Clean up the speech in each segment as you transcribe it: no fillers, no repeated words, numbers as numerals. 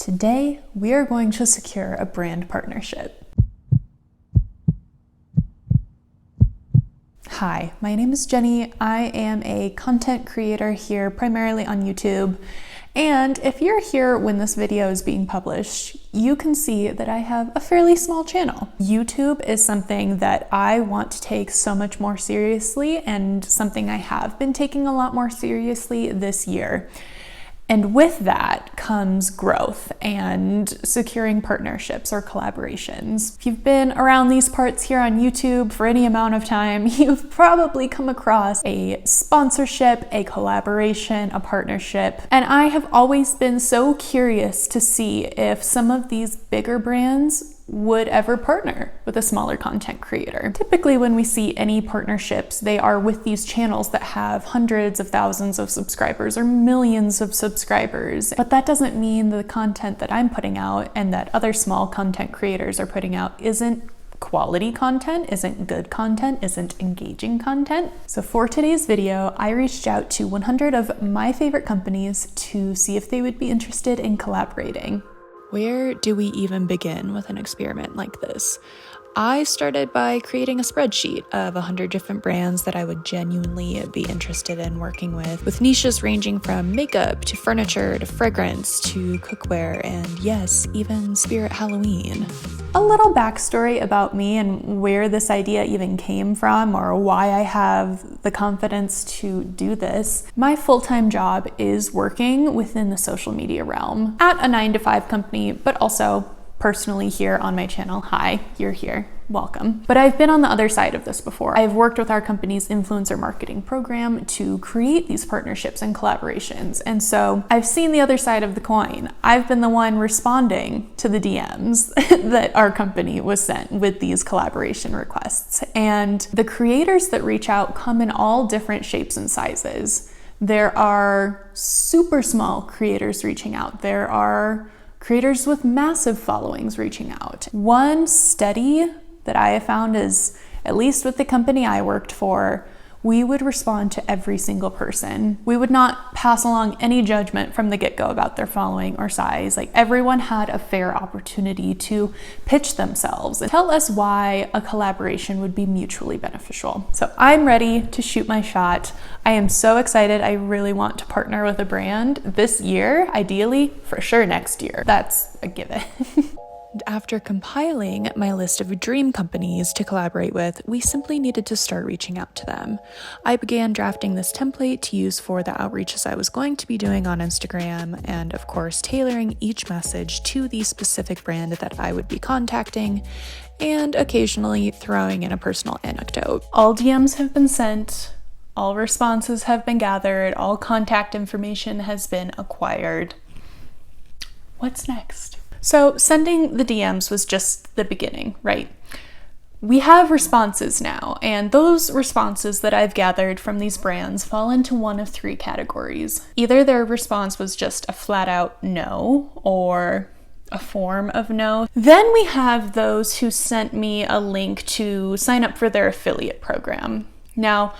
Today, we are going to secure a brand partnership. Hi, my name is Jenny. I am a content creator here primarily on YouTube. And if you're here when this video is being published, you can see that I have a fairly small channel. YouTube is something that I want to take so much more seriously and something I have been taking a lot more seriously this year. And with that comes growth and securing partnerships or collaborations. If you've been around these parts here on YouTube for any amount of time, you've probably come across a sponsorship, a collaboration, a partnership. And I have always been so curious to see if some of these bigger brands would ever partner with a smaller content creator. Typically when we see any partnerships, they are with these channels that have hundreds of thousands of subscribers or millions of subscribers. But that doesn't mean the content that I'm putting out and that other small content creators are putting out isn't quality content, isn't good content, isn't engaging content. So for today's video, I reached out to 100 of my favorite companies to see if they would be interested in collaborating. Where do we even begin with an experiment like this? I started by creating a spreadsheet of 100 different brands that I would genuinely be interested in working with niches ranging from makeup to furniture to fragrance to cookware and yes, even Spirit Halloween. A little backstory about me and where this idea even came from or why I have the confidence to do this. My full-time job is working within the social media realm at a 9-to-5 company, but also personally here on my channel. Hi, you're here. Welcome. But I've been on the other side of this before. I've worked with our company's influencer marketing program to create these partnerships and collaborations. And so I've seen the other side of the coin. I've been the one responding to the DMs that our company was sent with these collaboration requests. And the creators that reach out come in all different shapes and sizes. There are super small creators reaching out. There are creators with massive followings reaching out. One study that I have found is, at least with the company I worked for, we would respond to every single person. We would not pass along any judgment from the get-go about their following or size. Like, everyone had a fair opportunity to pitch themselves and tell us why a collaboration would be mutually beneficial. So I'm ready to shoot my shot. I am so excited. I really want to partner with a brand this year, ideally, for sure next year. That's a given. After compiling my list of dream companies to collaborate with, we simply needed to start reaching out to them. I began drafting this template to use for the outreaches I was going to be doing on Instagram, and of course tailoring each message to the specific brand that I would be contacting, and occasionally throwing in a personal anecdote. All DMs have been sent, all responses have been gathered, all contact information has been acquired. What's next? So sending the DMs was just the beginning, right? We have responses now, and those responses that I've gathered from these brands fall into one of three categories. Either their response was just a flat out no, or a form of no. Then we have those who sent me a link to sign up for their affiliate program. Now,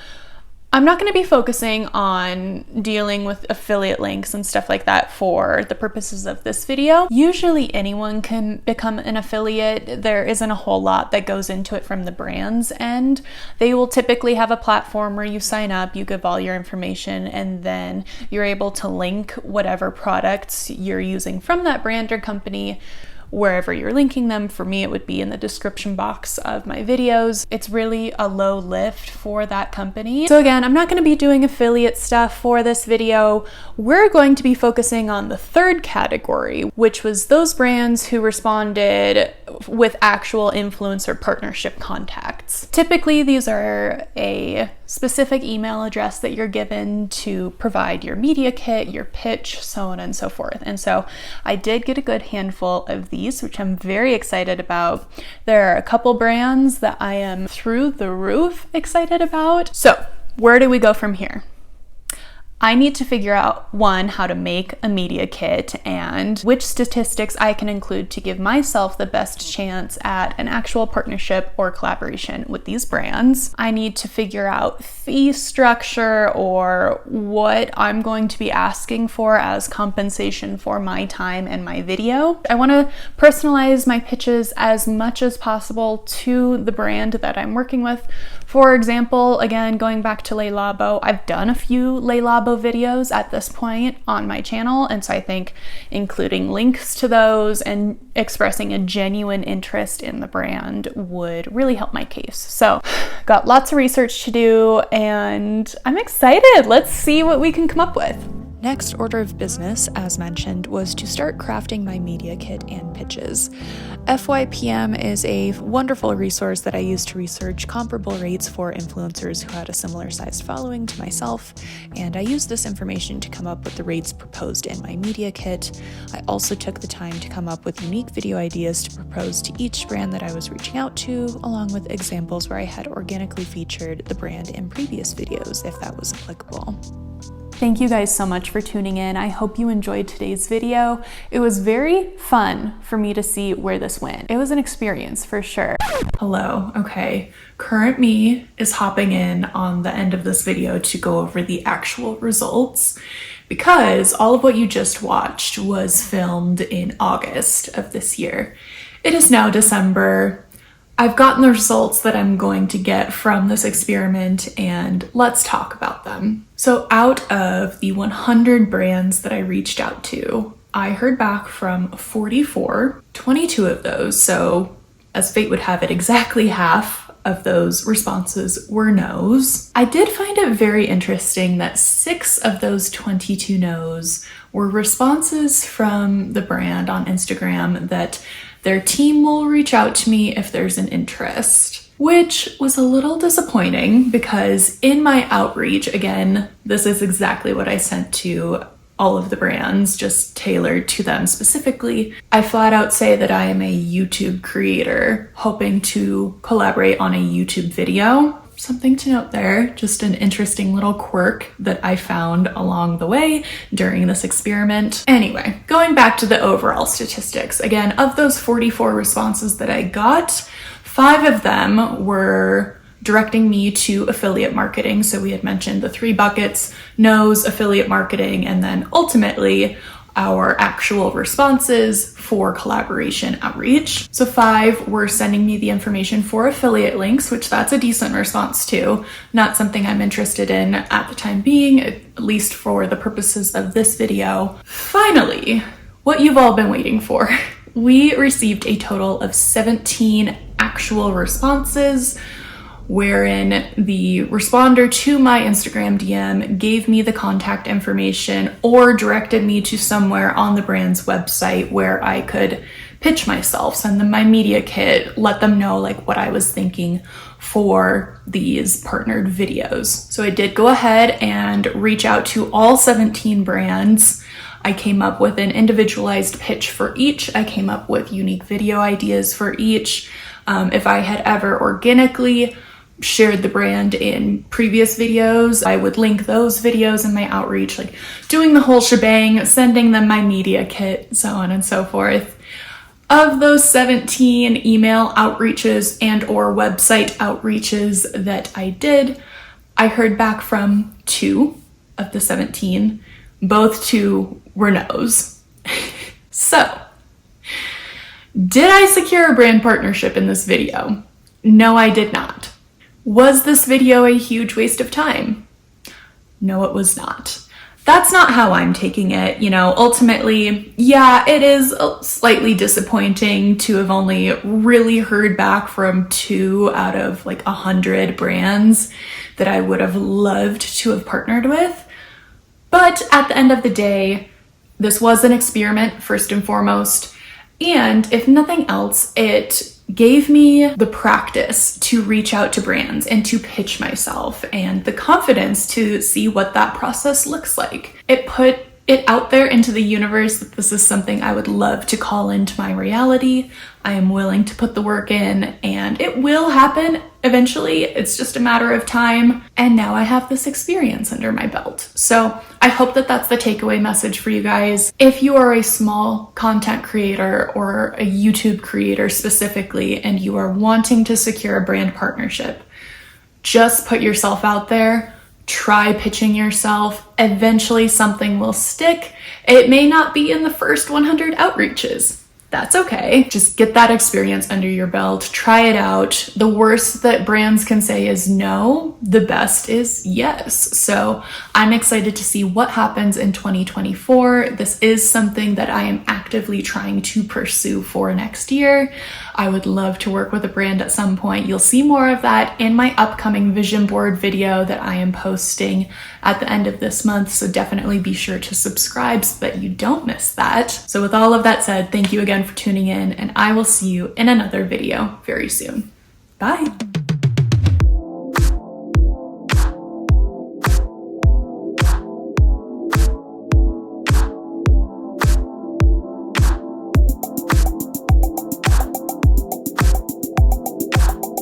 I'm not going to be focusing on dealing with affiliate links and stuff like that for the purposes of this video. Usually anyone can become an affiliate. There isn't a whole lot that goes into it from the brand's end. They will typically have a platform where you sign up, you give all your information, and then you're able to link whatever products you're using from that brand or company wherever you're linking them. For me, it would be in the description box of my videos. It's really a low lift for that company. So again, I'm not going to be doing affiliate stuff for this video. We're going to be focusing on the third category, which was those brands who responded with actual influencer partnership contacts. Typically, these are a specific email address that you're given to provide your media kit, your pitch, so on and so forth. And so I did get a good handful of these, which I'm very excited about. There are a couple brands that I am through the roof excited about. So where do we go from here? I need to figure out, one, how to make a media kit and which statistics I can include to give myself the best chance at an actual partnership or collaboration with these brands. I need to figure out fee structure or what I'm going to be asking for as compensation for my time and my video. I want to personalize my pitches as much as possible to the brand that I'm working with. For example, again, going back to Le Labo, I've done a few Le Labo videos at this point on my channel, and so I think including links to those and expressing a genuine interest in the brand would really help my case. So, got lots of research to do, and I'm excited. Let's see what we can come up with. Next order of business, as mentioned, was to start crafting my media kit and pitches. FYPM is a wonderful resource that I use to research comparable rates for influencers who had a similar sized following to myself, and I used this information to come up with the rates proposed in my media kit. I also took the time to come up with unique video ideas to propose to each brand that I was reaching out to, along with examples where I had organically featured the brand in previous videos if that was applicable. Thank you guys so much for tuning in. I hope you enjoyed today's video. It was very fun for me to see where this went. It was an experience for sure. Hello, okay. Current me is hopping in on the end of this video to go over the actual results because all of what you just watched was filmed in August of this year. It is now December. I've gotten the results that I'm going to get from this experiment, and let's talk about them. So out of the 100 brands that I reached out to, I heard back from 44, 22 of those, so as fate would have it, exactly half of those responses were no's. I did find it very interesting that 6 of those 22 no's were responses from the brand on Instagram that their team will reach out to me if there's an interest, which was a little disappointing because in my outreach, again, this is exactly what I sent to all of the brands, just tailored to them specifically. I flat out say that I am a YouTube creator hoping to collaborate on a YouTube video. Something to note there, just an interesting little quirk that I found along the way during this experiment. Anyway, going back to the overall statistics, again, of those 44 responses that I got, 5 of them were directing me to affiliate marketing. So we had mentioned the 3 buckets: no's, affiliate marketing, and then ultimately our actual responses for collaboration outreach. So 5 were sending me the information for affiliate links, which that's a decent response too. Not something I'm interested in at the time being, at least for the purposes of this video. Finally, what you've all been waiting for. We received a total of 17 actual responses, wherein the responder to my Instagram DM gave me the contact information or directed me to somewhere on the brand's website where I could pitch myself, send them my media kit, let them know like what I was thinking for these partnered videos. So I did go ahead and reach out to all 17 brands. I came up with an individualized pitch for each. I came up with unique video ideas for each. If I had ever organically shared the brand in previous videos, I would link those videos in my outreach, like doing the whole shebang, sending them my media kit, so on and so forth. Of those 17 email outreaches and or website outreaches that I did, I heard back from 2 of the 17. Both 2 were no's. So, did I secure a brand partnership in this video? No, I did not. Was this video a huge waste of time? No, it was not. That's not how I'm taking it. You know, ultimately, yeah, it is slightly disappointing to have only really heard back from 2 out of like 100 brands that I would have loved to have partnered with. But at the end of the day, this was an experiment first and foremost. And if nothing else, it gave me the practice to reach out to brands and to pitch myself and the confidence to see what that process looks like. It put it out there into the universe that this is something I would love to call into my reality. I am willing to put the work in, and it will happen eventually. It's just a matter of time. And now I have this experience under my belt. So I hope that that's the takeaway message for you guys. If you are a small content creator or a YouTube creator specifically, and you are wanting to secure a brand partnership, just put yourself out there. Try pitching yourself. Eventually something will stick. It may not be in the first 100 outreaches. That's okay. Just get that experience under your belt. Try it out. The worst that brands can say is no. The best is yes. So I'm excited to see what happens in 2024. This is something that I am actively trying to pursue for next year. I would love to work with a brand at some point. You'll see more of that in my upcoming vision board video that I am posting at the end of this month. So definitely be sure to subscribe so that you don't miss that. So with all of that said, thank you again for tuning in, and I will see you in another video very soon. Bye.